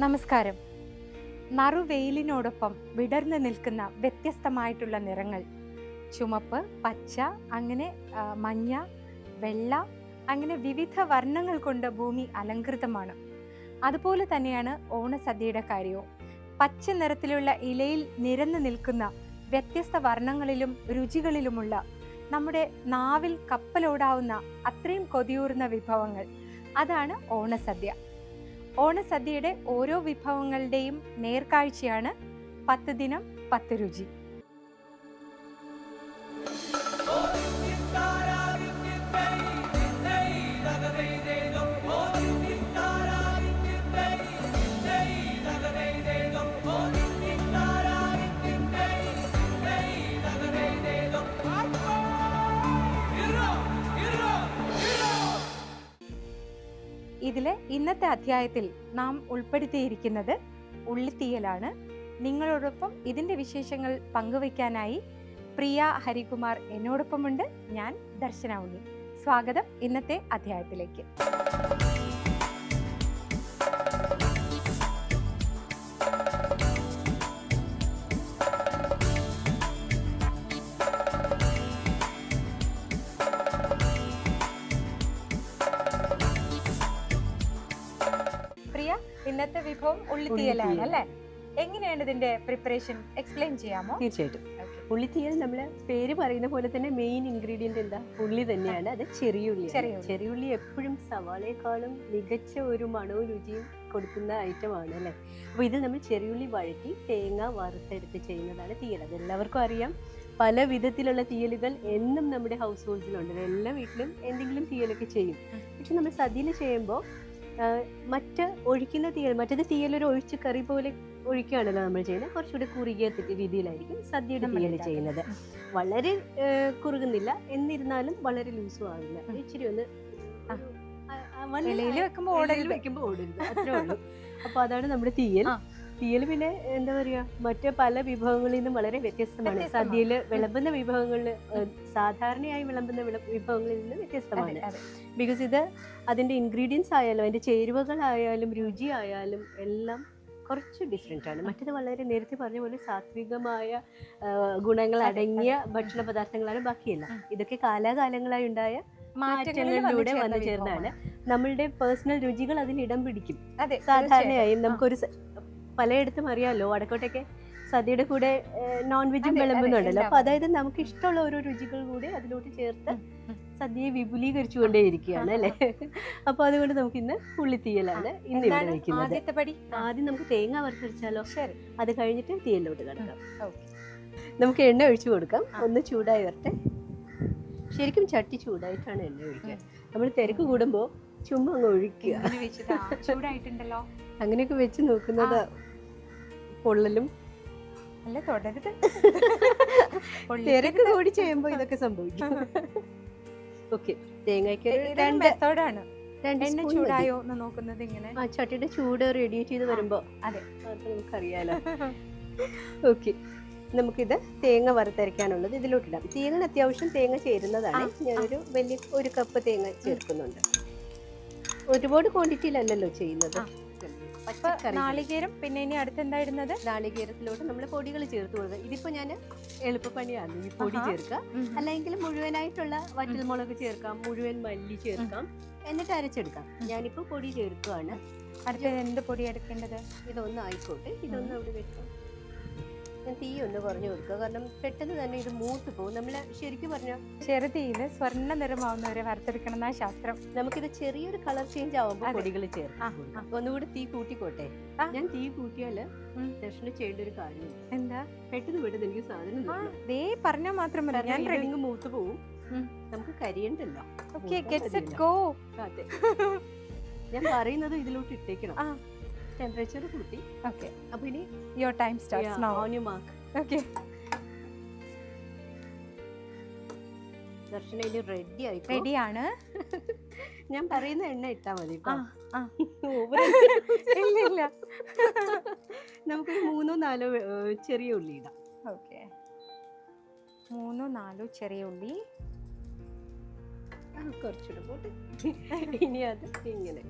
നമസ്കാരം. നറുവെയിലിനോടൊപ്പം വിടർന്നു നിൽക്കുന്ന വ്യത്യസ്തമായിട്ടുള്ള നിറങ്ങൾ, ചുമപ്പ്, പച്ച, അങ്ങനെ മഞ്ഞ, വെള്ള, അങ്ങനെ വിവിധ വർണ്ണങ്ങൾ കൊണ്ട് ഭൂമി അലങ്കൃതമാണ്. അതുപോലെ തന്നെയാണ് ഓണസദ്യയുടെ കാര്യവും. പച്ച നിറത്തിലുള്ള ഇലയിൽ നിരന്നു നിൽക്കുന്ന വ്യത്യസ്ത വർണ്ണങ്ങളിലും രുചികളിലുമുള്ള നമ്മുടെ നാവിൽ കപ്പലോടാവുന്ന അത്രയും കൊതിയൂറുന്ന വിഭവങ്ങൾ, അതാണ് ഓണസദ്യ. ഓണസദ്യയുടെ ഓരോ വിഭവങ്ങളുടെയും നേർക്കാഴ്ചയാണ് 10 ദിനം 10 രുചി. ഇതിലെ ഇന്നത്തെ അധ്യായത്തിൽ നാം ഉൾപ്പെടുത്തിയിരിക്കുന്നത് ഉള്ളിത്തീയലാണ്. നിങ്ങളോടൊപ്പം ഇതിന്റെ വിശേഷങ്ങൾ പങ്കുവയ്ക്കാനായി പ്രിയ ഹരികുമാർ എന്നോടൊപ്പമുണ്ട്. ഞാൻ ദർശന ഉണ്ണി. സ്വാഗതം ഇന്നത്തെ അധ്യായത്തിലേക്ക്. ഇന്നത്തെ വിഭവം ഉള്ളിത്തീയലാണ് അല്ലേ? എങ്ങനെയാണ് ഇതിന്റെ പ്രിപ്പറേഷൻ, എക്സ്പ്ലെയിൻ ചെയ്യാമോ? തീർച്ചയായിട്ടും. ഉള്ളിത്തീയൽ നമ്മള് പേര് പറയുന്ന പോലെ തന്നെ മെയിൻ ഇൻഗ്രീഡിയന്റ് എന്താ? ഉള്ളി തന്നെയാണ്. അത് ചെറിയുള്ളി. ചെറിയുള്ളി എപ്പോഴും സവാളയെക്കാളും മികച്ച ഒരു മണവും രുചിയും കൊടുക്കുന്ന ഐറ്റമാണ് അല്ലേ? അപ്പോൾ ഇതിൽ നമ്മൾ ചെറിയുള്ളി വഴറ്റി തേങ്ങ വറുത്തെടുത്ത് ചെയ്യുന്നതാണ് തീയൽ. അത് എല്ലാവർക്കും അറിയാം. പല വിധത്തിലുള്ള തീയലുകൾ എന്നും നമ്മുടെ ഹൗസ് ഹോൾഡിലുണ്ട്. എല്ലാ വീട്ടിലും എന്തെങ്കിലും തീയലൊക്കെ ചെയ്യും. പക്ഷെ നമ്മൾ സദ്യയിൽ ചെയ്യുമ്പോൾ മറ്റ് ഒഴിക്കുന്ന തീയൽ, മറ്റേത് തീയലൊരു ഒഴിച്ച് കറി പോലെ ഒഴിക്കുകയാണല്ലോ നമ്മൾ ചെയ്യുന്നത്. കുറച്ചുകൂടി കുറുകിയ രീതിയിലായിരിക്കും സദ്യയുടെ തീയൽ ചെയ്യുന്നത്. വളരെ കുറുകുന്നില്ല, എന്നിരുന്നാലും വളരെ ലൂസും ആവില്ല. ഇച്ചിരി ഒന്ന് വെക്കുമ്പോൾ ഓടരുത്, അത്രേ ഉള്ളൂ. അപ്പൊ അതാണ് നമ്മുടെ തീയൽ. തീയൽ പിന്നെ എന്താ പറയാ, മറ്റ് പല വിഭവങ്ങളിൽ നിന്നും വളരെ വ്യത്യസ്തമാണ്. സദ്യയിൽ വിളമ്പുന്ന വിഭവങ്ങളിൽ, സാധാരണയായി വിളമ്പുന്ന വിഭവങ്ങളിൽ നിന്ന് വ്യത്യസ്തമാണ്. ബിക്കോസ് ഇത് അതിന്റെ ഇൻഗ്രീഡിയൻസ് ആയാലും അതിന്റെ ചേരുവകളായാലും രുചി ആയാലും എല്ലാം കുറച്ച് ഡിഫറെൻ്റ് ആണ്. മറ്റേത് വളരെ നേരത്തെ പറഞ്ഞ പോലെ സാത്വികമായ ഗുണങ്ങൾ അടങ്ങിയ ഭക്ഷണ പദാർത്ഥങ്ങളാണ് ബാക്കിയല്ല. ഇതൊക്കെ കാലാകാലങ്ങളായി ഉണ്ടായ മാറ്റങ്ങളിലൂടെ വന്നു ചേർന്നാണ്. നമ്മളുടെ പേഴ്സണൽ രുചികൾ അതിൽ ഇടം പിടിക്കും. സാധാരണയായും നമുക്കൊരു പലയിടത്തും അറിയാമല്ലോ, വടക്കോട്ടൊക്കെ സദ്യയുടെ കൂടെ നോൺ വെജും വിളമ്പുന്നുണ്ടല്ലോ. അപ്പൊ അതായത് നമുക്ക് ഇഷ്ടമുള്ള ഓരോ രുചികൾ കൂടി അതിലോട്ട് ചേർത്ത് സദ്യയെ വിപുലീകരിച്ചുകൊണ്ടേയിരിക്കുകയാണ് അല്ലേ? അപ്പൊ അതുകൊണ്ട് നമുക്ക് ഇന്ന് ഉള്ളിത്തീയലാണ് ഇന്ന് ഇവിടെ വയ്ക്കുന്നത്. ആദ്യം നമുക്ക് തേങ്ങ വറുത്തരച്ചാലോ? അത് കഴിഞ്ഞിട്ട് തീയലിലോട്ട് കിടക്കാം. നമുക്ക് എണ്ണ ഒഴിച്ചു കൊടുക്കാം. ഒന്ന് ചൂടായി വരട്ടെ. ശരിക്കും ചട്ടി ചൂടായിട്ടാണ് എണ്ണ ഒഴിക്കുക. നമ്മൾ തിരക്ക് കൂടുമ്പോൾ ചുമ്മാ അങ്ങ് ഒഴിക്കുക. ചൂടായിട്ടുണ്ടല്ലോ, അങ്ങനെയൊക്കെ വെച്ച് നോക്കുന്നത് പൊള്ളലും അല്ല, തുടരുത്. തിരക്ക് കൂടി ചെയ്യുമ്പോ ഇതൊക്കെ സംഭവിക്കും. ഓക്കെ, തേങ്ങയ്ക്ക് മെത്തേഡാണ്. എണ്ണ ചൂടായോ എന്ന് നോക്കുന്നത് ഇങ്ങനെ. ചട്ടിയുടെ ചൂട് റെഡിയേറ്റ് ചെയ്ത് വരുമ്പോ അതെ, അത് നമുക്കറിയാലോ. ഓക്കെ, നമുക്കിത് തേങ്ങ വറുത്തരയ്ക്കാനുള്ളത് ഇതിലോട്ടിടാം. തേങ്ങ അത്യാവശ്യം തേങ്ങ ചേരുന്നതാണ്. ഞാനൊരു വലിയ 1 കപ്പ് തേങ്ങ ചേർക്കുന്നുണ്ട്. ഒരുപാട് ക്വാണ്ടിറ്റിയിലല്ലല്ലോ ചെയ്യുന്നത്. നാളികേരം, പിന്നെ ഇനി അടുത്തെന്താ ഇടുന്നത്? നാളികേരത്തിലോട്ട് നമ്മൾ പൊടികൾ ചേർത്ത് കൊടുക്കുക. ഇതിപ്പോ ഞാൻ എളുപ്പപ്പണിയാണ് ഈ പൊടി ചേർക്കുക. അല്ലെങ്കിൽ മുഴുവനായിട്ടുള്ള വറ്റൽമുളക് ചേർക്കാം, മുഴുവൻ മല്ലി ചേർക്കാം, എന്നിട്ട് അരച്ചെടുക്കാം. ഞാനിപ്പോ പൊടി ചേർക്കുകയാണ്. അടുത്തത് എന്ത് പൊടി എടുക്കേണ്ടത്? ഇതൊന്നും ആയിക്കോട്ടെ, ഇതൊന്നും അവിടെ വെക്കാം. ഞാൻ തീ ഒന്ന് കുറഞ്ഞു കൊടുക്കുക, കാരണം പെട്ടെന്ന് തന്നെ ഇത് മൂത്ത് പോകും. നമ്മൾ ശരിക്കും പറഞ്ഞാൽ ചെറുതീയില് സ്വർണ്ണ നിറമാവുന്നവരെ വറുത്തെടുക്കണം എന്നാ ശാസ്ത്രം. നമുക്കിത് ചെറിയൊരു കളർ ചേഞ്ച് ആവുമ്പോൾ പൊടികൾ ചേർക്കാം. ഒന്നുകൂടി തീ കൂട്ടിക്കോട്ടെ. ഞാൻ തീ കൂട്ടിയാല് ദർശനം ചെയ്യേണ്ട ഒരു കാര്യം എന്താ? പെട്ടെന്ന് എനിക്ക് സാധനം പറഞ്ഞാൽ മാത്രം മതി. ഞാൻ മൂത്ത് പോവും, നമുക്ക് കരിയണ്ടല്ലോ. അതെ, ഞാൻ പറയുന്നത് ഇതിലോട്ട് ഇട്ടേക്കണം. ടെമ്പറേച്ചർ കൂട്ടി. ഓക്കെ, അപ്പൊ ഇനി your time starts now. On your mark. Okay, Darshana ഇനി റെഡി ആയി. റെഡിയാണ്. ഞാൻ പറയുന്ന എണ്ണ ഇട്ടാ മതി. ഇല്ല, നമുക്ക് 3-4 ചെറിയ ഉള്ളി ഇടാം. ഓക്കെ, 3-4 ചെറിയ ഉള്ളി. കുറച്ചുകൂടെ പോട്ട്. ഇനി അത് ഇങ്ങനെ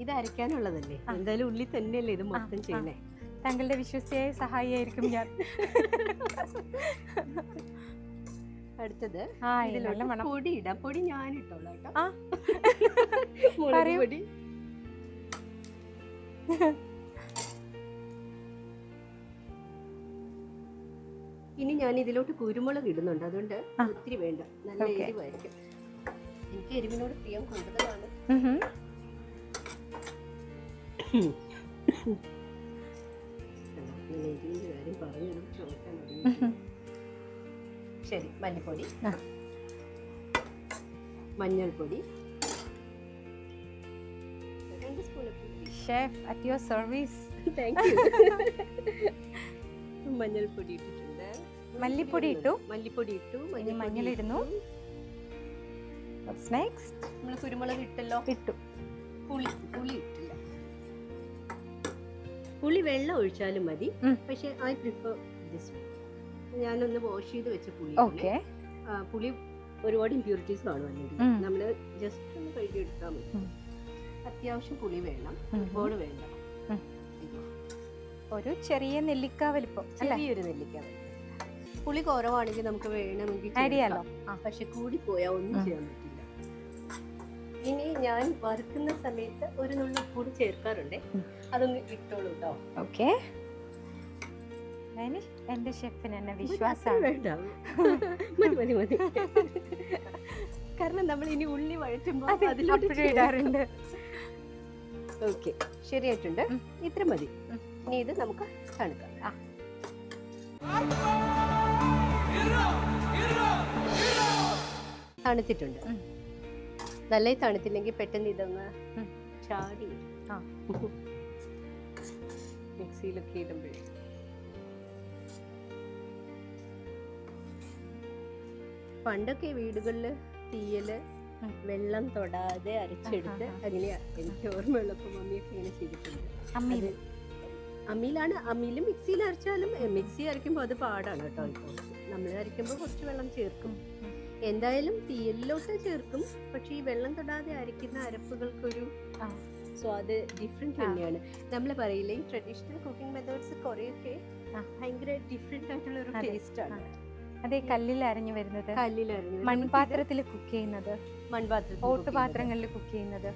ഇത് അരയ്ക്കാനുള്ളതല്ലേ, എന്തായാലും ഉള്ളി തന്നെയല്ലേ ഇത് മൊത്തം ചെയ്യണേ. താങ്കളുടെ വിശ്വസ്തയായ സഹായിയായിരിക്കും ഞാൻ. അടുത്തത് നല്ല മണം. പൊടി ഇടാം. പൊടി ഞാൻ ഇട്ടോളാം കേട്ടോ. പറയൂ. പൊടി ഇനി ഞാൻ ഇതിലോട്ട് കുരുമുളക് ഇടുന്നുണ്ട്, അതുകൊണ്ട് ഒത്തിരി വേണ്ട, നല്ല എരിവായിരിക്കും. എനിക്ക് എരിവിനോട് പ്രിയം കൂടുതലാണ്. എരിവിന്റെ കാര്യം പറഞ്ഞു ചോദിക്കാൻ. ശരി, മല്ലിപ്പൊടി, മഞ്ഞൾപ്പൊടി 2 spoon. Chef at your service. Thank you. മഞ്ഞൾപ്പൊടി ഇട്ടിട്ടുണ്ട്, മല്ലിപ്പൊടി ഇട്ടു, മഞ്ഞളിടുന്നു. നെക്സ്റ്റ് നമ്മൾ കുരുമുളക് ഇട്ടല്ലോ. ഇട്ടു. പുളി ഇട്ടില്ല. പുളി വെള്ളം ഒഴിച്ചാലും മതി, പക്ഷെ ഐ പ്രിഫർ ദിസ്. ഞാനൊന്ന് വാഷ് ചെയ്ത് വെച്ച പുളി. പുളി ഒരുപാട് ഇമ്പ്യൂരിറ്റീസ് കാണും, അല്ലെങ്കിൽ നമ്മൾ ജസ്റ്റ് ഒന്ന് കഴുകിയെടുത്താൽ മതി. അത്യാവശ്യം പുളി വേണം, ഒരുപാട് വേണ്ട. ഒരു ചെറിയ നെല്ലിക്ക വലിപ്പം, ചെറിയൊരു നെല്ലിക്ക വലിപ്പം. പുളി കുറവാണെങ്കിൽ നമുക്ക് വേണമെങ്കിൽ അറിയാലോ, പക്ഷെ കൂടി പോയാൽ ഒന്നും ചെയ്യാൻ പറ്റില്ല. ഇനി ഞാൻ വറുക്കുന്ന സമയത്ത് ഒരു നുള്ളു കൂടി ചേർക്കാറുണ്ട്, അതൊന്ന് ഇട്ടോളൂ കേട്ടോ. ഓക്കെ. എന്റെ ഷെഫിന് എന്നെ വിശ്വാസം വേണ്ട, മതി മതി മതി. കാരണം നമ്മൾ ഇനി ഉള്ളി വഴറ്റുമ്പോൾ അതിലോട്ട് ഇടാറുണ്ട്. ഓക്കെ, ശരിയായിട്ടുണ്ട്. ഇത്ര മതി. ഇനി ഇത് നമുക്ക് തണുക്കാം. തണുത്തിട്ടുണ്ട്. നല്ല തണുത്തില്ലെങ്കിൽ പെട്ടെന്ന് ഇതൊന്ന് ചാടി മിക്സിയിലൊക്കെ ഇടുമ്പോഴേ. പണ്ടൊക്കെ വീടുകളിൽ തീയല് വെള്ളം തൊടാതെ അരച്ചെടുത്ത് അങ്ങനെയാ എനിക്ക് ഓർമ്മയുള്ളപ്പോൾ മമ്മിയൊക്കെ ഇങ്ങനെ ചെയ്തിട്ടുണ്ട്. അമ്മിയിലാണ്, അമ്മിയിലും മിക്സിയിൽ അരച്ചാലും. മിക്സി അരയ്ക്കുമ്പോൾ അത് പാടാണ് കേട്ടോ. ഇപ്പോൾ നമ്മൾ അരയ്ക്കുമ്പോൾ കുറച്ച് വെള്ളം ചേർക്കും, എന്തായാലും തീയലിലോട്ട് ചേർക്കും. പക്ഷെ ഈ വെള്ളം തൊടാതെ അരയ്ക്കുന്ന അരപ്പുകൾക്കൊരു സ്വാദ് ഡിഫറെന്റ് തന്നെയാണ്. നമ്മൾ പറയില്ലേ, ട്രഡീഷണൽ കുക്കിംഗ് മെത്തേഡ്സ് കുറേയൊക്കെ ഭയങ്കര ഡിഫറെന്റ് ആയിട്ടുള്ള ഒരു ടേസ്റ്റ് ആണ്. അതെ, കല്ലിൽ അരഞ്ഞു വരുന്നത്, മൺപാത്രത്തിൽ കുക്ക് ചെയ്യുന്നത്, ഓട്ടുപാത്രങ്ങളിൽ കുക്ക് ചെയ്യുന്നത്.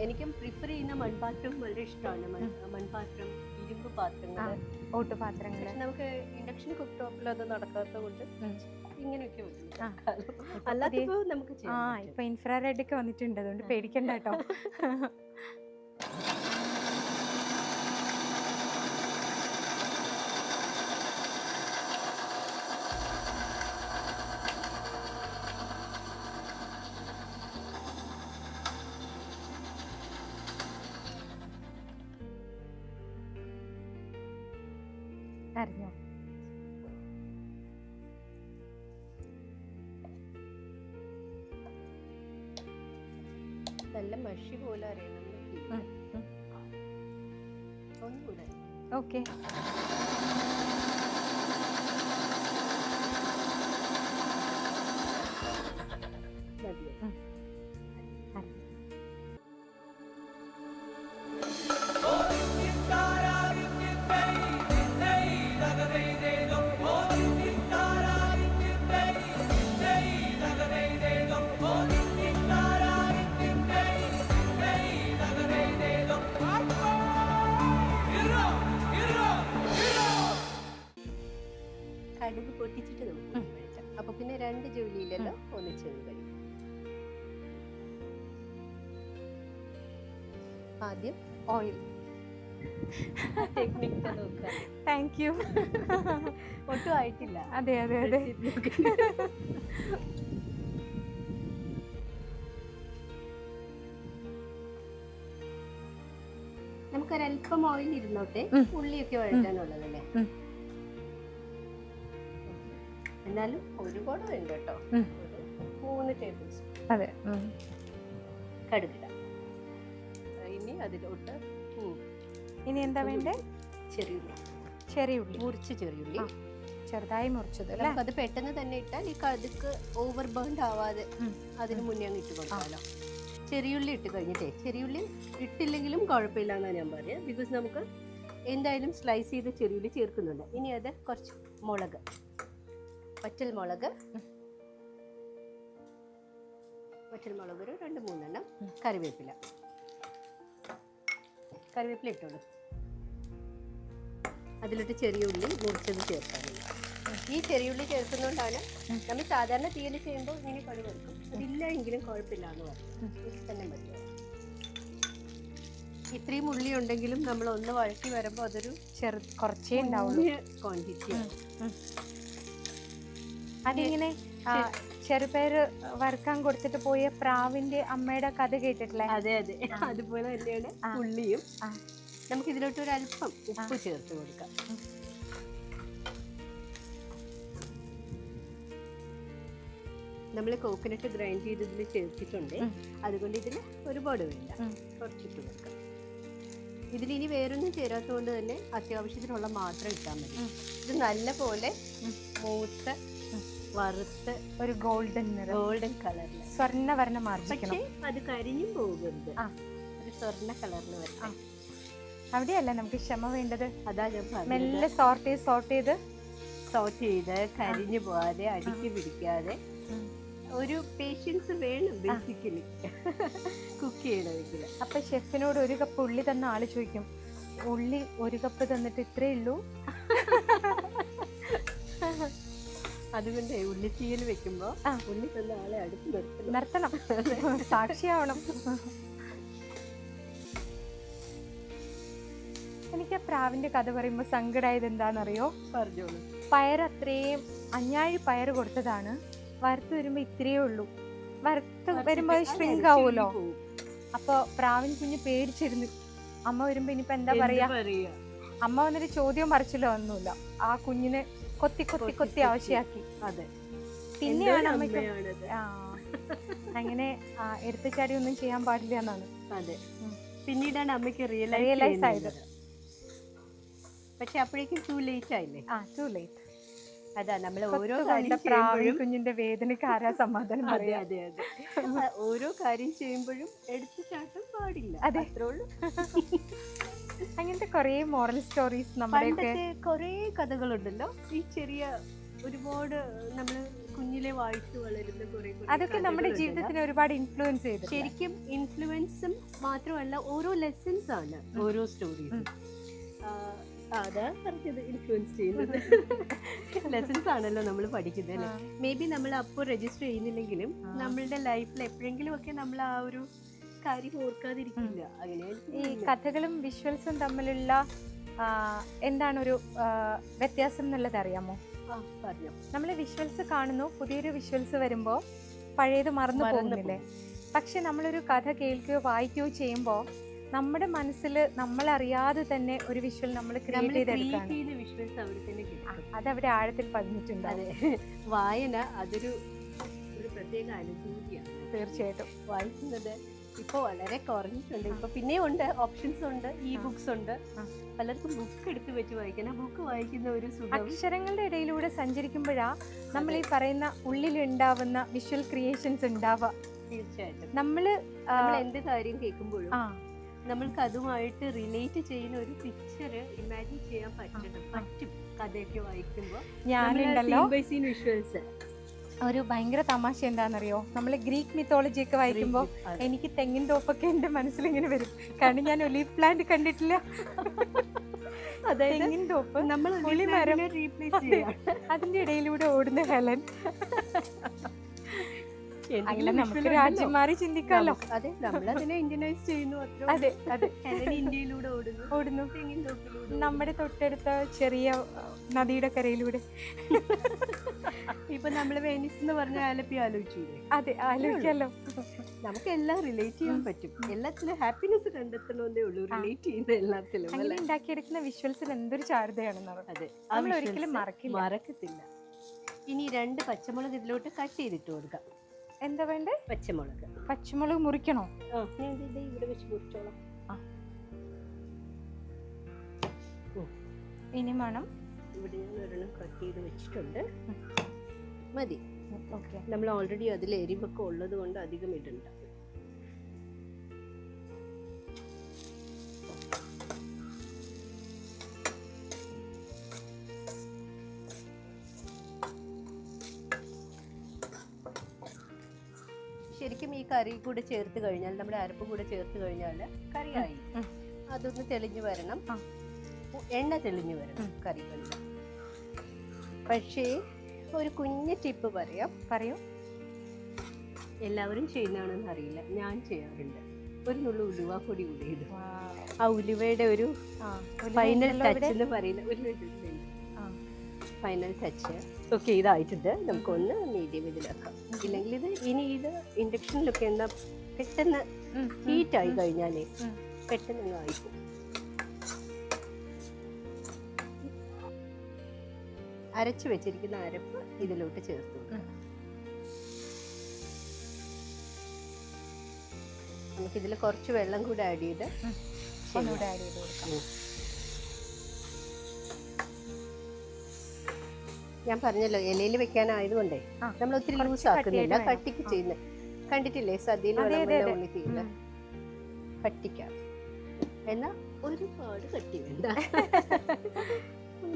എനിക്കും പ്രിഫർ ചെയ്യുന്ന മൺപാത്രം വളരെ ഇഷ്ടമാണ്. മൺപാത്രം, ഇരുമ്പ് പാത്രങ്ങൾ, ഓട്ടുപാത്രങ്ങൾ. നമുക്ക് ഇൻഡക്ഷൻ കുക്ക് ടോപ്പിൽ അത് നടക്കാത്തത് കൊണ്ട് ഇങ്ങനെയൊക്കെ അല്ലാതെ നമുക്ക് ഇപ്പൊ ഇൻഫ്രാറെഡ് ഒക്കെ വന്നിട്ടുണ്ട്, അതുകൊണ്ട് പേടിക്കണ്ട കേട്ടോ. അറിഞ്ഞോ? നല്ല മഷി പോലെ അറിയണം. ഒന്നുകൂടെ. ഓക്കെ. കടുക് പൊട്ടിച്ചിട്ട് നമുക്ക് കഴിക്കാം. അപ്പൊ പിന്നെ 2 ജോലിയില്ലല്ലോ, ഒന്നിച്ച് കഴിയും. ആദ്യം ഓയിൽ. ടെക്നിക്ക് നോക്കുക. Thank you. ഒട്ടും ആയിട്ടില്ല. അതെ അതെ അതെ. നമുക്കൊരൽപ്പം ഓയിൽ ഇരുന്നോട്ടെ, ഉള്ളിയൊക്കെ വഴറ്റാനുള്ളതല്ലേ. എന്നാലും ഒരുപാട് വേണ്ട കേട്ടോ. 3 ടേബിൾ സ്പൂൺ. അതെ, കടുകിടാം. ഇനി അതിലോട്ട് ഇനി എന്താ വേണ്ടേ? ചെറിയുള്ളി, മുറിച്ച ചെറിയുള്ളി, ചെറുതായി മുറിച്ചത്. അത് പെട്ടെന്ന് തന്നെ ഇട്ടാൽ ഈ കടുക് ഓവർ ബേൺഡ് ആവാതെ അതിന് മുന്നേ അങ്ങ് ഇട്ട് കൊടുക്കാമല്ലോ. ചെറിയുള്ളി ഇട്ട് കഴിഞ്ഞിട്ടേ, ചെറിയുള്ളി ഇട്ടില്ലെങ്കിലും കുഴപ്പമില്ല എന്നാണ് ഞാൻ പറയുക. ബിക്കോസ് നമുക്ക് എന്തായാലും സ്ലൈസ് ചെയ്ത് ചെറിയുള്ളി ചേർക്കുന്നുണ്ട്. ഇനി അത് കുറച്ച് മുളക്, വറ്റൽ മുളക് ഒരു 2-3 കറിവേപ്പില ഇട്ടോളൂ. അതിലിട്ട് ചെറിയുള്ളി മുറിച്ചത് ചേർക്കാനുണ്ട്. ഈ ചെറിയുള്ളി ചേർക്കുന്നതുകൊണ്ടാണ് നമ്മൾ സാധാരണ തീയൽ ചെയ്യുമ്പോൾ ഇങ്ങനെ കടുക് വെക്കും. അതില്ല എങ്കിലും കുഴപ്പമില്ല എന്ന് പറഞ്ഞു. ഇത് തന്നെ മതി. ഇത്രയും ഉള്ളി ഉണ്ടെങ്കിലും നമ്മൾ ഒന്ന് വഴറ്റി വരുമ്പോൾ അതൊരു കുറച്ചേ ഉണ്ടാവുള്ളൂ ക്വാണ്ടിറ്റി. അതിങ്ങനെ ചെറുപയർ വറുക്കാൻ കൊടുത്തിട്ട് പോയ പ്രാവിന്റെ അമ്മയുടെ കഥ കേട്ടിട്ടില്ലേ? അതെ, അതുപോലെ തന്നെയാണ് ഉള്ളിയും. നമുക്ക് ഇതിലോട്ട് ഒരു അല്പം ഉപ്പ് ചേർത്ത് കൊടുക്കാം. നമ്മൾ കോക്കനട്ട് ഗ്രൈൻഡ് ചെയ്ത് ഇതിൽ ചേർത്തിട്ടുണ്ട്. അതുകൊണ്ട് ഇതിൽ ഒരുപാട് വേണ്ട, കുറച്ചിട്ട് കൊടുക്കാം. ഇതിലിനി വേറൊന്നും ചേരാത്തതുകൊണ്ട് തന്നെ അത്യാവശ്യത്തിനുള്ള മാത്രം ഇട്ടാൽ മതി. ഇത് നല്ല പോലെ മൂത്ത് വറുത്ത് ഒരു ഗോൾഡൻ കളറിൽ സ്വർണ്ണവർണ്ണം മാർജിക്കണം. പക്ഷേ അത് കരിഞ്ഞും പോകരുത്, ഒരു സ്വർണ്ണ കളറിൽ വരണം. അവിടെയല്ല നമുക്ക് ക്ഷമ വേണ്ടത്. അതാ ഞാൻ മെല്ലെ സോർട്ട് ചെയ്ത് കരിഞ്ഞു പോവാതെ അടിക്ക് പിടിക്കാതെ ഒരു പേഷ്യൻസ് വേണം ബേസിക്കലി കുക്ക് ചെയ്യണമെങ്കിൽ. അപ്പൊ ഷെഫിനോട് 1 കപ്പ് ഉള്ളി തന്ന ആള് ചോദിക്കും, ഉള്ളി 1 കപ്പ് തന്നിട്ട് ഇത്രേ ഉള്ളൂ? അതുകൊണ്ട് ഉള്ളിത്തീയൽ വെക്കുമ്പോ ഉള്ളി തന്ന ആളെ അടുത്ത് നിർത്തണം, സാക്ഷിയാവണം. എനിക്ക് ആ പ്രാവിന്റെ കഥ പറയുമ്പോ സങ്കടമായത് എന്താണെന്നറിയോ? പറഞ്ഞോളൂ. പയർ അത്രയും അഞ്ഞാഴി പയർ കൊടുത്തതാണ്, വറുത്ത് വരുമ്പോ ഇത്രയേ ഉള്ളൂ. വറുത്ത് വരുമ്പോ ഷ്രിങ്ക് ആവുമല്ലോ. അപ്പൊ പ്രാവിന് കുഞ്ഞ് പേടിച്ചിരുന്നു. അമ്മ വരുമ്പോ ഇനിയിപ്പോ എന്താ പറയാ? അമ്മ വന്നിട്ട് ചോദ്യം മറിച്ചില്ല, ഒന്നുമില്ല. ആ കുഞ്ഞിനെ കൊത്തി ആവശ്യമാക്കി. അതെ, പിന്നെയാണ് അമ്മയ്ക്ക് അങ്ങനെ എടുത്തുചാടി ഒന്നും ചെയ്യാൻ പാടില്ല എന്നാണ്. അതെ, പിന്നീടാണ് അമ്മയ്ക്ക് റിയലൈസ് ആയത്. പക്ഷെ അപ്പോഴേക്കും ടു ലേറ്റ് ആയില്ലേ? To late. അതാ നമ്മൾ ഓരോ കുഞ്ഞിന്റെ വേദനയ്ക്ക് ആരാ സമാധാനം പറയാ? അതെ, ഓരോ കാര്യം ചെയ്യുമ്പോഴും എടുത്തുചാട്ടം പാടില്ല. അത്രേ ഉള്ളൂ. അങ്ങനത്തെ കൊറേ മോറൽ സ്റ്റോറീസ് നമ്മുടെ കൊറേ കഥകളുണ്ടല്ലോ. ഈ ചെറിയ ഒരുപാട് നമ്മൾ കുഞ്ഞിലെ വായിച്ചു വളരുന്ന കുറെ, അതൊക്കെ നമ്മുടെ ജീവിതത്തിന് ഒരുപാട് ഇൻഫ്ലുവൻസ് ചെയ്തു. ശരിക്കും ഇൻഫ്ലുവൻസും മാത്രമല്ല, ഓരോ ലെസൺസ് ആണ് ഓരോ സ്റ്റോറീസ്. അതാ പറഞ്ഞത്, ഇൻഫ്ലുവൻസ് ചെയ്യുന്നത്. ലെസൺസ് ആണല്ലോ നമ്മൾ പഠിക്കുന്നത് അല്ലേ? മേ ബി നമ്മൾ അപ്പോൾ രജിസ്റ്റർ ചെയ്യുന്നില്ലെങ്കിലും നമ്മളുടെ ലൈഫിൽ എപ്പോഴെങ്കിലും ഒക്കെ നമ്മൾ ആ ഒരു കാര്യം ഓർക്കാതിരിക്കില്ല. അങ്ങനെ ഈ കഥകളും വിഷ്വൽസും തമ്മിലുള്ള എന്താണ് ഒരു വ്യത്യാസം എന്നുള്ളത് അറിയാമോ? പറഞ്ഞു. നമ്മൾ വിഷ്വൽസ് കാണുന്നു, പുതിയൊരു വിഷ്വൽസ് വരുമ്പോൾ പഴയത് മറന്നു പോകുന്നില്ലേ? പക്ഷെ നമ്മളൊരു കഥ കേൾക്കുകയോ വായിക്കുകയോ ചെയ്യുമ്പോൾ നമ്മുടെ മനസ്സിൽ നമ്മളറിയാതെ തന്നെ ഒരു വിഷ്വൽ നമ്മൾ ക്രിയേറ്റ് ചെയ്തെടുക്കുകയാണ്. അതവിടെ ആഴത്തിൽ പതിഞ്ഞിട്ടുണ്ട്. അതെ, വായന അതൊരു പ്രത്യേക അനുഭൂതിയാണ്. തീർച്ചയായിട്ടും. വായിക്കുന്നത് ഇപ്പോൾ വളരെ കുറഞ്ഞിട്ടുണ്ട്. ഇപ്പൊ പിന്നെയും ഉണ്ട്, ഓപ്ഷൻസ് ഉണ്ട്, ഇ ബുക്സ് ഉണ്ട്. പലർക്കും ബുക്ക് എടുത്ത് വെച്ച് വായിക്കാൻ, ആ ബുക്ക് വായിക്കുന്ന ഒരു സുഖം. അക്ഷരങ്ങളുടെ ഇടയിലൂടെ സഞ്ചരിക്കുമ്പോഴാ നമ്മൾ ഈ പറയുന്ന ഉള്ളിലുണ്ടാവുന്ന വിഷ്വൽ ക്രിയേഷൻസ് ഉണ്ടാവുക. തീർച്ചയായിട്ടും. നമ്മൾ എന്ത് കാര്യം കേൾക്കുമ്പോഴും നമ്മൾക്ക് അതുമായിട്ട് റിലേറ്റ് ചെയ്യുന്ന ഒരു പിക്ചർ ഇമാജിൻ ചെയ്യാൻ പറ്റും. കഥയൊക്കെ വായിക്കുമ്പോൾ ഞാനുണ്ടല്ലോ വിഷ്വൽസ്. ഒരു ഭയങ്കര തമാശ എന്താണെന്നറിയോ? നമ്മൾ ഗ്രീക്ക് മിത്തോളജി ഒക്കെ വായിക്കുമ്പോൾ എനിക്ക് തെങ്ങിൻ തോപ്പൊക്കെ എൻ്റെ മനസ്സിലിങ്ങനെ വരും. കാരണം ഞാൻ ഒലീവ് പ്ലാന്റ് കണ്ടിട്ടില്ല. തെങ്ങിൻ തോപ്പ്, പുളിമരം, അതിന്റെ ഇടയിലൂടെ ഓടുന്ന ഹെലൻ. നമുക്ക് രാജ്യം മാറി ചിന്തിക്കാമല്ലോ. അതെ, നമ്മളതിനെ ഇന്ത്യനൈസ് ചെയ്യുന്നു. അതെ, ഇന്ത്യയിലൂടെ ഓടുന്നു. നമ്മുടെ തൊട്ടടുത്ത ചെറിയ നദിയുടെ കരയിലൂടെ. ഇപ്പൊ നമ്മള് വെനീസ് എന്ന് പറഞ്ഞ ആലപ്പി ആലോചിച്ചൂടെ? അതെ, ആലോചിക്കാലോ. നമുക്ക് എല്ലാം റിലേറ്റ് ചെയ്യാൻ പറ്റും. എല്ലാത്തിലും ഹാപ്പിനെസ് കണ്ടെത്തണമെന്നേ ഉള്ളൂ, റിലേറ്റ് ചെയ്യുന്ന എല്ലാത്തിലും. അങ്ങനെ ഉണ്ടാക്കിയെടുക്കുന്ന വിഷ്വൽസിൽ എന്തൊരു ചാരുതയാണെന്ന്. അതെ, നമ്മൾ ഒരിക്കലും മറക്കത്തില്ല. ഇനി 2 പച്ചമുളക് ഇതിലോട്ട് കട്ട് ചെയ്തിട്ട് കൊടുക്കാം. എന്താ വേണ്ടേ? പച്ചമുളക് മുറിക്കണോ? ഇവിടെ വെച്ച് മുറിച്ചോളാം. ഇനി വേണം. ഇവിടെ ഞാൻ ഒരെണ്ണം കട്ട് ചെയ്ത് വെച്ചിട്ടുണ്ട്, മതി. ഓക്കെ, നമ്മൾ ഓൾറെഡി അതിൽ എരിവൊക്കെ ഉള്ളത് കൊണ്ട് അധികം ഇടണ്ട. കറി കൂടെ ചേർത്ത് കഴിഞ്ഞാൽ, നമ്മുടെ അരപ്പ് കൂടെ ചേർത്ത് കഴിഞ്ഞാൽ കറിയായി. അതൊന്ന് തെളിഞ്ഞു വരണം, എണ്ണ തെളിഞ്ഞു വരണം കറികളിൽ. പക്ഷേ ഒരു കുഞ്ഞു ടിപ്പ് പറയാം. പറയൂ. എല്ലാവരും ചെയ്യുന്നതാണെന്ന് അറിയില്ല, ഞാൻ ചെയ്യാറുണ്ട്. ഒരു നുള്ളു ഉലുവാപ്പൊടി കൂടി ഇടും. ആ ഉലുവയുടെ ഒരു ഫൈനൽ ടച്ച് എന്ന് പറയുന്ന ഫൈനൽ ടച്ച്. ഓക്കെ, ഇതായിട്ടുണ്ട്. നമുക്കൊന്ന് മീഡിയം ഇതിലാക്കാം. ഇല്ലെങ്കിൽ ഇത് ഇൻഡക്ഷനിലൊക്കെ എന്താ പെട്ടെന്ന് ഹീറ്റ് ആയി കഴിഞ്ഞാലേ പെട്ടെന്ന് ആയിപ്പോ. അരച്ചു വെച്ചിരിക്കുന്ന അരപ്പ് ഇതിലോട്ട് ചേർത്ത് കൊടുക്കാം. നമുക്കിതിൽ കുറച്ച് വെള്ളം കൂടെ ആഡ് ചെയ്ത് കൊടുക്കാം. ഞാൻ പറഞ്ഞല്ലോ, ഇലയിൽ വെക്കാനായതുകൊണ്ടേ നമ്മൾ ഒത്തിരി ലൂസ് ആക്കുന്നില്ല, കട്ടിക്ക് ചെയ്യുന്നത്. കണ്ടിട്ടില്ലേ സദ്യയിൽ ഉള്ളി തീയില്ല കട്ടിക്കാം. എന്നാ ഒരുപാട് കട്ടി വേണ്ട.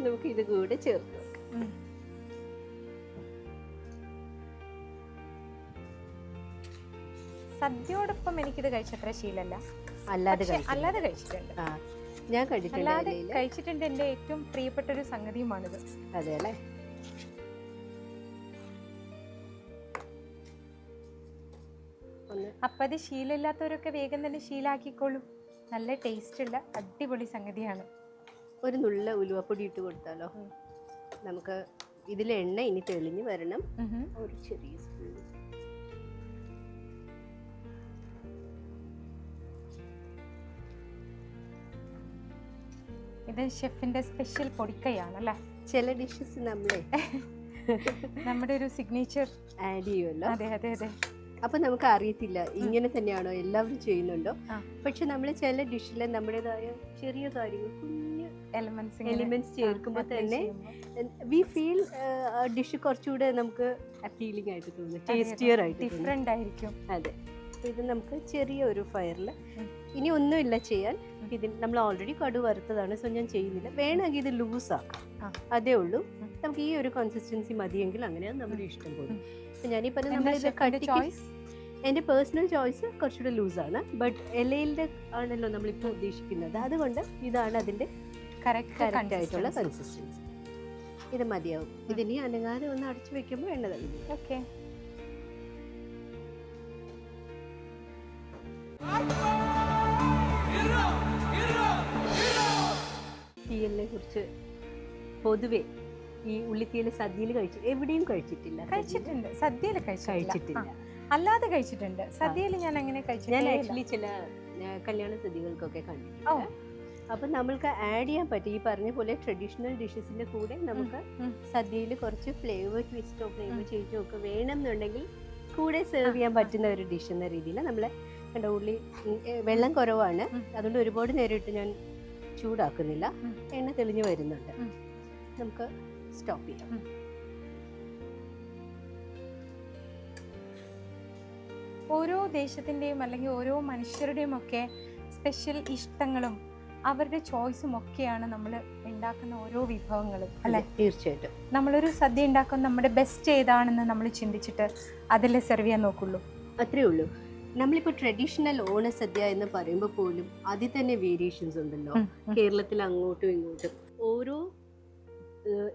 നമുക്ക് ഇത് കൂടെ ചേർത്ത് വെക്കാം. സദ്യയോടൊപ്പം എനിക്കിത് കഴിച്ചത്ര ശീലമല്ല, അല്ലാതെ കഴിച്ചിട്ടുണ്ട്. ഞാൻ കഴിച്ചിട്ടുണ്ട്. എന്റെ ഏറ്റവും പ്രിയപ്പെട്ട ഒരു സംഗതിയുമാണിത്. അതെ അല്ലേ? അപ്പൊ അത് ശീലമില്ലാത്തവരൊക്കെ വേഗം തന്നെ ശീലാക്കിക്കോളൂ. നല്ല ടേസ്റ്റ് ഉള്ള അടിപൊളി സംഗതിയാണ്. ഒരു നുള്ള ഉലുവപ്പൊടി ഇട്ട് കൊടുത്താലോ? നമുക്ക് ഇതിലെ എണ്ണ ഇനി തെളിഞ്ഞു വരണം. ഒരു ചെറിയ സ്പൂൺ. ഇത് ഷെഫിന്റെ സ്പെഷ്യൽ പൊടിക്കൈയാണല്ലേ? ചില ഡിഷസ് നമ്മളെ നമ്മുടെ ഒരു സിഗ്നേച്ചർ ആഡ് ചെയ്യുമല്ലോ. അതെ അതെ അതെ. അപ്പൊ നമുക്ക് അറിയത്തില്ല ഇങ്ങനെ തന്നെയാണോ എല്ലാവരും ചെയ്യുന്നുണ്ടോ. പക്ഷെ നമ്മൾ ചില ഡിഷിലെ നമ്മുടേതായ ചെറിയ കാര്യങ്ങൾ, കുഞ്ഞ് എലിമെന്റ്സ് ചേർക്കുമ്പോൾ തന്നെ വി ഫീൽ ഡിഷ് കുറച്ചുകൂടെ നമുക്ക് അപ്പീലിംഗ് ആയിട്ട് തോന്നും, ടേസ്റ്റിയർ ആയിട്ട്, ഡിഫറെന്റ് ആയിരിക്കും. അതെ. ഇത് നമുക്ക് ചെറിയ ഒരു ഫയറിൽ ഇനി ഒന്നുമില്ല ചെയ്യാൻ. ഇതിന് നമ്മൾ ഓൾറെഡി കടു വറുത്തതാണ്, സോ ഞാൻ ചെയ്യുന്നില്ല. വേണമെങ്കിൽ ഇത് ലൂസ് ആക്കാം, അതേ ഉള്ളൂ. നമുക്ക് ഈ ഒരു കൺസിസ്റ്റൻസി മതിയെങ്കിൽ അങ്ങനെയാണ് നമ്മുടെ ഇഷ്ടം പോലെ. അപ്പം ഞാനീ പറഞ്ഞ നമ്മളിത് കട്ടിക്ക്, എൻ്റെ പേഴ്സണൽ ചോയ്സ് കുറച്ചുകൂടെ ലൂസാണ്. ബട്ട് ഇലയിലെ ആണല്ലോ നമ്മളിപ്പോൾ ഉദ്ദേശിക്കുന്നത്, അതുകൊണ്ട് ഇതാണ് അതിൻ്റെ കറക്റ്റ് ആയിട്ടുള്ള കൺസിസ്റ്റൻസി. ഇത് മതിയാവും. ഇതിനി അനങ്ങാതെ ഒന്ന് അടച്ചു വെക്കുമ്പോൾ എണ്ണ തള്ളി. ഓക്കെ. തീയലിനെ കുറിച്ച് പൊതുവെ ഈ ഉള്ളിത്തീയൽ സദ്യയിൽ എവിടെയും കഴിച്ചിട്ടില്ല. സദ്യയിൽ കഴിച്ചിട്ടില്ല, അല്ലാതെ കഴിച്ചിട്ടുണ്ട്. സദ്യയിൽ ഞാൻ അങ്ങനെ കഴിച്ചിട്ടില്ല. ഞാൻ ആക്ച്വലി ചില കല്യാണ സദ്യകൾക്കൊക്കെ കണ്ടിട്ടുണ്ട്. അപ്പൊ നമ്മൾക്ക് ആഡ് ചെയ്യാൻ പറ്റും ഈ പറഞ്ഞ പോലെ ട്രഡീഷണൽ ഡിഷസിന്റെ കൂടെ നമുക്ക് സദ്യയിൽ കുറച്ച് ഫ്ലേവർ ട്വിസ്റ്റോ ഫ്ലേവർ ചേഞ്ചോ ഒക്കെ വേണമെന്നുണ്ടെങ്കിൽ കൂടെ സെർവ് ചെയ്യാൻ പറ്റുന്ന ഒരു ഡിഷ് എന്ന രീതിയിൽ നമ്മൾ കണ്ട. ഉള്ളി വെള്ളം കുറവാണ്, അതുകൊണ്ട് ഒരുപാട് നേരം ഇട്ട് ഞാൻ ചൂടാക്കുന്നില്ല. എണ്ണ തെളിഞ്ഞു വരുന്നുണ്ട്. നമുക്ക് സ്റ്റോപ്പ് ചെയ്യാം. ഓരോ ദേശത്തിന്റെയും അല്ലെങ്കിൽ ഓരോ മനുഷ്യരുടെയും ഒക്കെ സ്പെഷ്യൽ ഇഷ്ടങ്ങളും അവരുടെ ചോയ്സും ഒക്കെയാണ് നമ്മൾ ഉണ്ടാക്കുന്ന ഓരോ വിഭവങ്ങളും, അല്ലെ? തീർച്ചയായിട്ടും. നമ്മളൊരു സദ്യ ഉണ്ടാക്കുന്ന നമ്മുടെ ബെസ്റ്റ് ഏതാണെന്ന് നമ്മൾ ചിന്തിച്ചിട്ട് അതിൽ സെർവ് ചെയ്യാൻ നോക്കുള്ളൂ. അത്രേ ഉള്ളൂ. നമ്മളിപ്പോൾ ട്രഡീഷണൽ ഓണസദ്യ എന്ന് പറയുമ്പോൾ പോലും അതിൽ തന്നെ വേരിയേഷൻസ് ഉണ്ടല്ലോ. കേരളത്തിൽ അങ്ങോട്ടും ഇങ്ങോട്ടും ഓരോ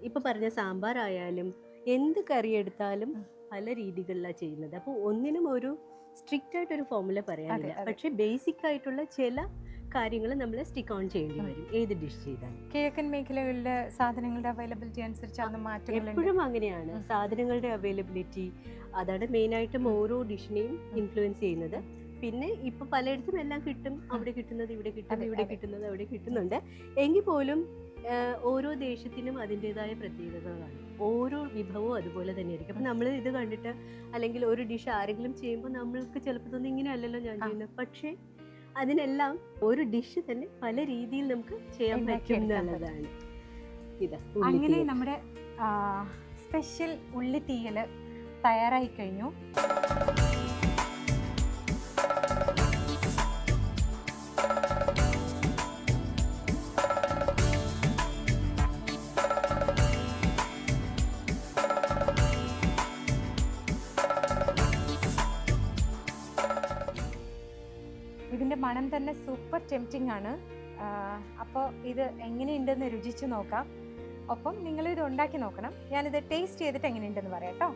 ഇപ്പൊ പറഞ്ഞ സാമ്പാർ ആയാലും എന്ത് കറി എടുത്താലും പല രീതികളിലാണ് ചെയ്യുന്നത്. അപ്പോൾ ഒന്നിനും ഒരു സ്ട്രിക്റ്റ് ആയിട്ടൊരു ഫോർമുല പറയാനില്ല. പക്ഷെ ബേസിക് ആയിട്ടുള്ള ചില കാര്യങ്ങൾ നമ്മൾ സ്റ്റിക്ക് ഓൺ ചെയ്യേണ്ടി വരും ഏത് ഡിഷ് ചെയ്താലും. കിഴക്കൻ മേഖലകളിലെ സാധനങ്ങളുടെ അവൈലബിലിറ്റി അനുസരിച്ച് മാറ്റങ്ങൾ എപ്പോഴും അങ്ങനെയാണ്. സാധനങ്ങളുടെ അവൈലബിലിറ്റി അതാണ് മെയിനായിട്ടും ഓരോ ഡിഷിനെയും ഇൻഫ്ലുവൻസ് ചെയ്യുന്നത്. പിന്നെ ഇപ്പൊ പലയിടത്തും എല്ലാം കിട്ടും, അവിടെ കിട്ടുന്നത് ഇവിടെ കിട്ടും, ഇവിടെ കിട്ടുന്നത് അവിടെ കിട്ടുന്നുണ്ട്. എങ്കിൽ പോലും ഓരോ ദേശത്തിനും അതിൻ്റെതായ പ്രത്യേകതകളാണ്. ഓരോ വിഭവവും അതുപോലെ തന്നെയായിരിക്കും. അപ്പം നമ്മൾ ഇത് കണ്ടിട്ട് അല്ലെങ്കിൽ ഒരു ഡിഷ് ആരെങ്കിലും ചെയ്യുമ്പോൾ നമ്മൾക്ക് ചിലപ്പോൾ തോന്നുന്നു ഇങ്ങനെ അല്ലല്ലോ ഞാൻ ചെയ്യുന്നത്. പക്ഷേ അതിനെല്ലാം ഒരു ഡിഷ് തന്നെ പല രീതിയിൽ നമുക്ക് ചെയ്യാൻ പറ്റും എന്നുള്ളതാണ്. ഇതാ അങ്ങനെ നമ്മുടെ സ്പെഷ്യൽ ഉള്ളിത്തീയൽ തയ്യാറായി കഴിഞ്ഞു. കാണാൻ തന്നെ സൂപ്പർ ടെംപ്റ്റിംഗ് ആണ്. അപ്പോൾ ഇത് എങ്ങനെയുണ്ടെന്ന് രുചിച്ച് നോക്കാം. ഒപ്പം നിങ്ങളിത് ഉണ്ടാക്കി നോക്കണം. ഞാനിത് ടേസ്റ്റ് ചെയ്തിട്ട് എങ്ങനെയുണ്ടെന്ന് പറയാം കേട്ടോ.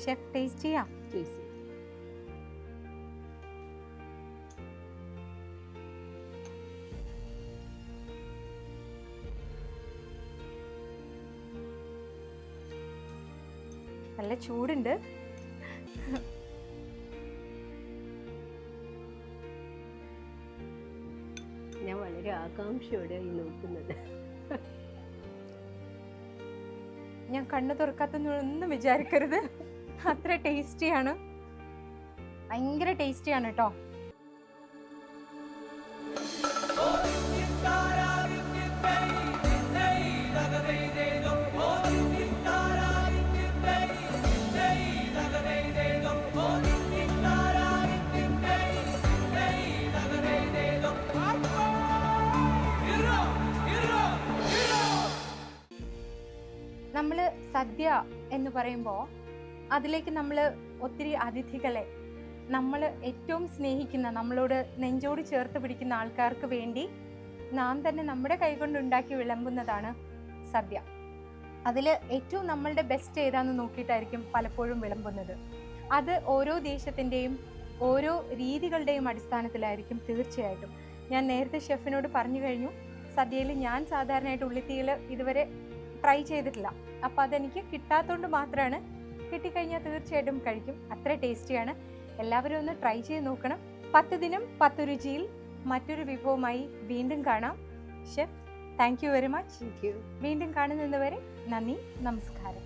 ഷെഫ് ടേസ്റ്റ് ചെയ്യാം. നല്ല ചൂടുണ്ട്. ഞാൻ വളരെ ആകാംക്ഷയോടെ നോക്കുന്നത്. ഞാൻ കണ്ണു തുറക്കാത്തൊന്നും വിചാരിക്കരുത്. അത്ര ടേസ്റ്റിയാണ്, ഭയങ്കര ടേസ്റ്റിയാണ് കേട്ടോ. നമ്മൾ സദ്യ എന്ന് പറയുമ്പോൾ അതിലേക്ക് നമ്മൾ ഒത്തിരി അതിഥികളെ, നമ്മൾ ഏറ്റവും സ്നേഹിക്കുന്ന, നമ്മളോട് നെഞ്ചോട് ചേർത്ത് പിടിക്കുന്ന ആൾക്കാർക്ക് വേണ്ടി നാം തന്നെ നമ്മുടെ കൈകൊണ്ട് ഉണ്ടാക്കി വിളമ്പുന്നതാണ് സദ്യ. അതിൽ ഏറ്റവും നമ്മളുടെ ബെസ്റ്റ് ഏതാന്ന് നോക്കിയിട്ടായിരിക്കും പലപ്പോഴും വിളമ്പുന്നത്. അത് ഓരോ ദേശത്തിൻ്റെയും ഓരോ രീതികളുടെയും അടിസ്ഥാനത്തിലായിരിക്കും തീർച്ചയായിട്ടും. ഞാൻ നേരത്തെ ഷെഫിനോട് പറഞ്ഞു കഴിഞ്ഞു, സദ്യയിൽ ഞാൻ സാധാരണയായിട്ട് ഉള്ളിത്തീയിൽ ഇതുവരെ ട്രൈ ചെയ്തിട്ടില്ല. അപ്പോൾ അതെനിക്ക് കിട്ടാത്തതുകൊണ്ട് മാത്രമാണ്. കിട്ടിക്കഴിഞ്ഞാൽ തീർച്ചയായിട്ടും കഴിക്കും. അത്ര ടേസ്റ്റിയാണ്. എല്ലാവരും ഒന്ന് ട്രൈ ചെയ്ത് നോക്കണം. 10 ദിനം 10 രുചിയിൽ മറ്റൊരു വിഭവമായി വീണ്ടും കാണാം. Chef, thank you very much. വീണ്ടും കാണുന്നതുവരെ നന്ദി, നമസ്കാരം.